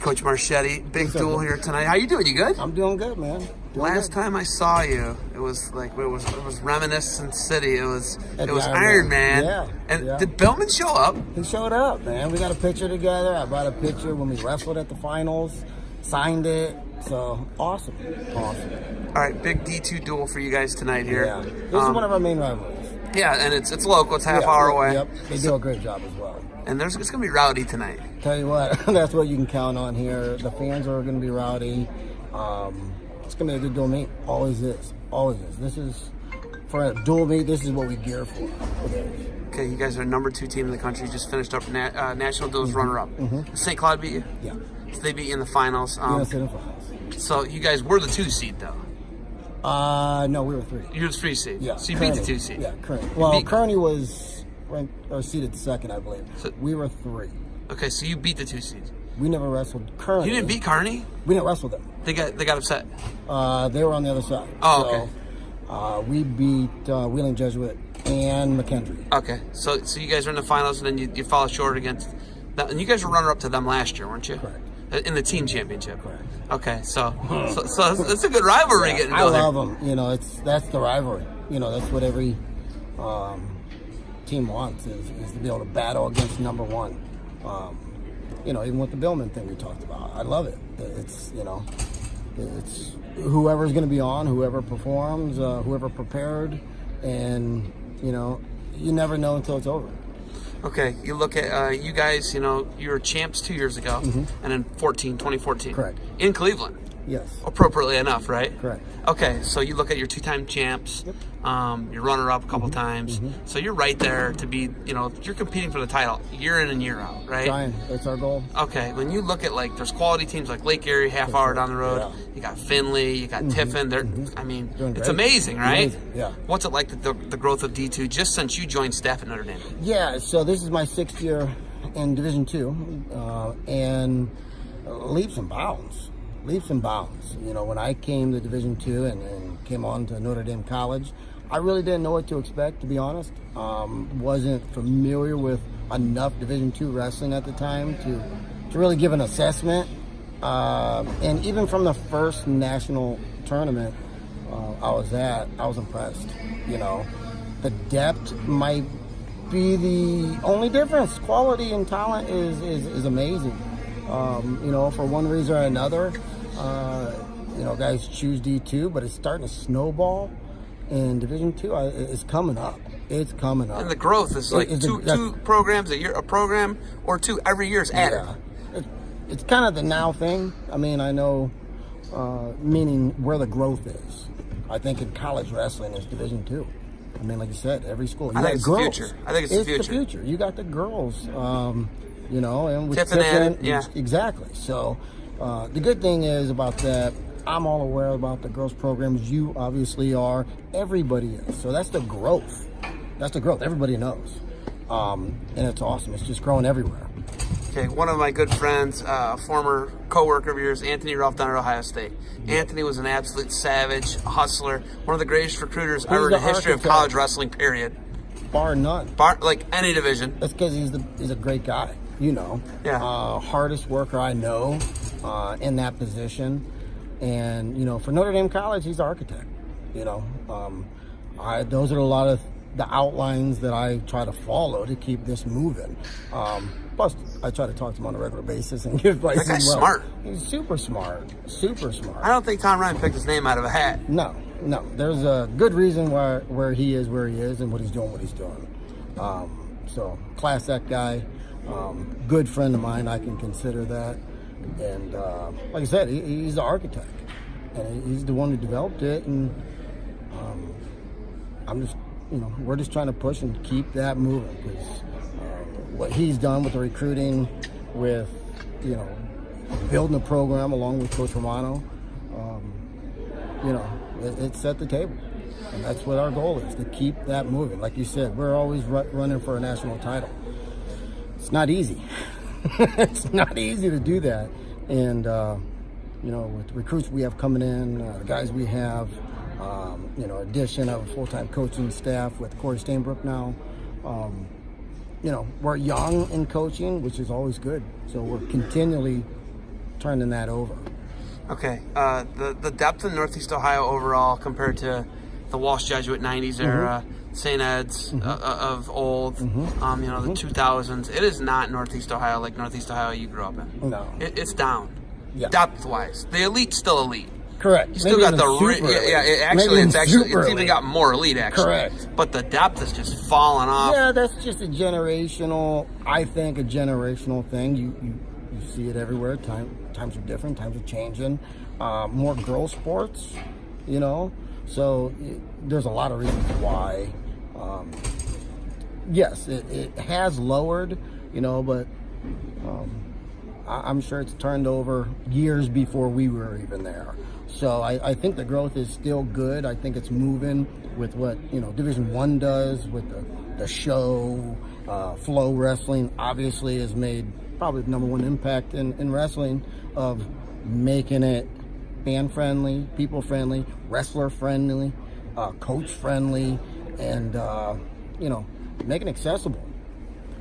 Coach Marchette. Big duel here tonight. How you doing? You good? I'm doing good, man. Last time I saw you, it was Reminiscence City. It was Iron Man. Yeah. And yeah. did Billman show up? He showed up, man. We got a picture together. I brought a picture when we wrestled at the finals. Signed it. So awesome. Awesome. All right, big D2 duel for you guys tonight here. Yeah. This is one of our main rivalries. Yeah, and it's local. It's half hour away. Yep. They do a great job as well. And it's going to be rowdy tonight. Tell you what, that's what you can count on here. The fans are going to be rowdy. It's going to be a good dual meet. Always is. Always is. This is, for a dual meet, this is what we gear for. Okay, you guys are number 2 team in the country. Just finished up national duels runner-up. St. Cloud beat you? Yeah. So they beat you in the finals. Yes, in the finals. So you guys were the 2 seed, though. No, we were 3. You were the 3 seed. Yeah. So you beat the 2 seed. Yeah, Kearney. Well, Kearney was ranked or seeded 2nd, I believe. So, we were 3. Okay, so you beat the 2 seeds. We never wrestled Kearney. You didn't beat Kearney? We didn't wrestle them. They got upset. They were on the other side. Oh, okay. So, we beat Wheeling Jesuit and McKendree. Okay, so you guys are in the finals, and then you fall short against that. And you guys were runner-up to them last year, weren't you? Correct. In the team championship. Correct. Okay, so it's a good rivalry getting I going. love them. You know, that's the rivalry. You know, that's what every team wants is to be able to battle against number 1. You know, even with the Billman thing we talked about, I love it. It's it's whoever's going to be on, whoever performs, whoever prepared, and you never know until it's over. Okay, you look at you guys. You were champs 2 years ago, and in 2014. Correct. In Cleveland. Yes. Appropriately enough, right? Correct. Okay, so you look at your 2-time champs, Yep. You're runner-up a couple times, so you're right there to be, you're competing for the title year in and year out, right? Trying. That's our goal. Okay, when you look at, there's quality teams like Lake Erie, half hour down the road, Yeah. you got Findlay, you got Tiffin, I mean, Doing it's great. amazing, right? Amazing. Yeah. What's it like, the growth of D2, just since you joined staff at Notre Dame? Yeah, so this is my 6th year in Division II, and leaps and bounds. Leaps and bounds. When I came to Division II and came on to Notre Dame College, I really didn't know what to expect, to be honest. Wasn't familiar with enough Division II wrestling at the time to really give an assessment. And even from the first national tournament I was impressed. The depth might be the only difference. Quality and talent is amazing. For one reason or another, guys choose D2, but it's starting to snowball. And Division II is coming up. It's coming up. And the growth is two programs a year, a program or 2 every year is added. Yeah. It's kind of the now thing. I mean, I know, meaning where the growth is. I think in college wrestling is Division II. I mean, like you said, every school. I think it's the future. I think it's the future. You got the girls, and with Tiffin, yeah. Exactly. So the good thing is about that, I'm all aware about the girls programs. You obviously are. Everybody is. So that's the growth. That's the growth. Everybody knows. And it's awesome. It's just growing everywhere. Okay, one of my good friends, former co-worker of yours, Anthony Ralph down at Ohio State. Anthony was an absolute savage, hustler, one of the greatest recruiters ever in the history of college wrestling, period. Bar none. Like any division. That's because he's a great guy, Yeah. Hardest worker I know in that position. And, for Notre Dame College, he's the architect. Those are a lot of the outlines that I try to follow to keep this moving. Plus, I try to talk to him on a regular basis and give advice. That guy's smart. He's super smart. Super smart. I don't think Tom Ryan picked his name out of a hat. No. There's a good reason where he is where he is and what he's doing. So, class act guy, good friend of mine, I can consider that. And like I said, he's the architect. And he's the one who developed it. And I'm just, we're just trying to push and keep that moving. Because what he's done with the recruiting, with, building a program along with Coach Romano, it set the table. And that's what our goal is, to keep that moving. Like you said, we're always running for a national title. It's not easy. It's not easy to do that. And, with the recruits we have coming in, the guys we have, addition of a full-time coaching staff with Corey Stainbrook now. We're young in coaching, which is always good. So we're continually turning that over. Okay. The depth in Northeast Ohio overall compared to the Walsh Jesuit 90s era, St. Ed's of old, the 2000s, it is not Northeast Ohio like Northeast Ohio you grew up in. No. It's down. Yeah. Depth-wise. The elite's still elite. Correct. You still got it's even got more elite, actually. Correct. But the depth is just falling off. Yeah, that's just a generational thing. You see it everywhere. Times are different. Times are changing. More girl sports, So there's a lot of reasons why. Yes, it has lowered, but I'm sure it's turned over years before we were even there. So I think the growth is still good. I think it's moving with what Division I does with the show. Flow Wrestling obviously has made probably the number one impact in wrestling of making it fan friendly, people friendly, wrestler friendly, coach friendly, and making it accessible.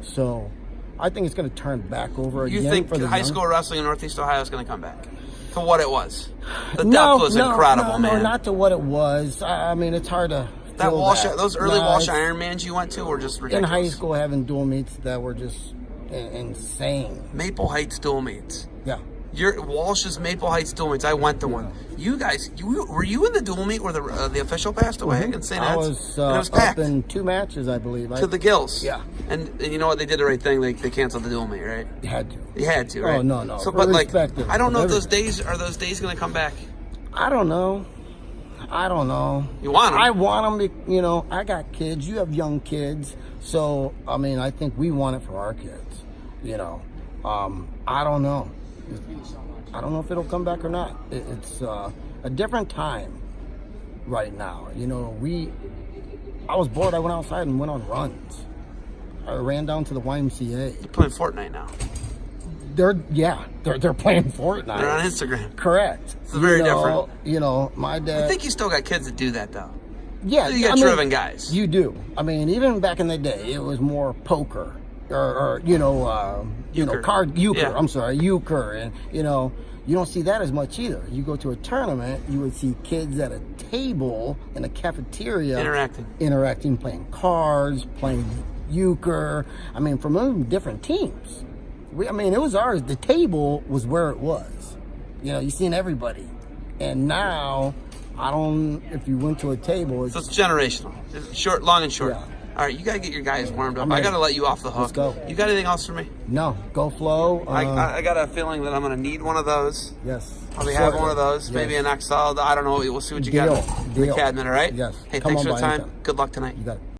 So I think it's going to turn back over again. You think for the high school wrestling in Northeast Ohio is going to come back to what it was? The depth was incredible, man. No, not to what it was. I mean, it's hard to. Those early Walsh Ironmans you went to were just ridiculous. In high school, having dual meets that were just insane. Maple Heights dual meets. Yeah. Walsh's Maple Heights dual meets. I went to one. You guys, were you in the dual meet where the official passed away against St. Ed's? I it was was packed. Up in 2 matches, I believe. To the gills. Yeah. And you know what? They did the right thing. They canceled the dual meet, right? You had to. You had to, right? Oh, no. So, but I don't know if those days are going to come back. I don't know. You want them? I want them. I got kids. You have young kids. So, I mean, I think we want it for our kids. I don't know. I don't know if it'll come back or not. It's a different time right now. I was bored. I went outside and went on runs. I ran down to the YMCA. You're playing Fortnite now. They're playing Fortnite. They're on Instagram. Correct. It's very different. My dad. I think you still got kids that do that though. Yeah, you got driven guys. You do. I mean, even back in the day, it was more poker or card euchre. Yeah. I'm sorry, euchre, and you don't see that as much either. You go to a tournament, you would see kids at a table in a cafeteria interacting, playing cards, playing euchre. I mean, from different teams. It was ours. The table was where it was. You seen everybody, and now if you went to a table, so it's generational. It's long and short. Yeah. All right, you got to get your guys warmed up. I got to let you off the hook. Let's go. You got anything else for me? No. Go Flow. I got a feeling that I'm going to need one of those. Yes. Probably have one of those. Yes. Maybe an XL. I don't know. We'll see what you got in the cabinet, all right? Yes. Hey, thanks for the time. Good luck tonight. You got it.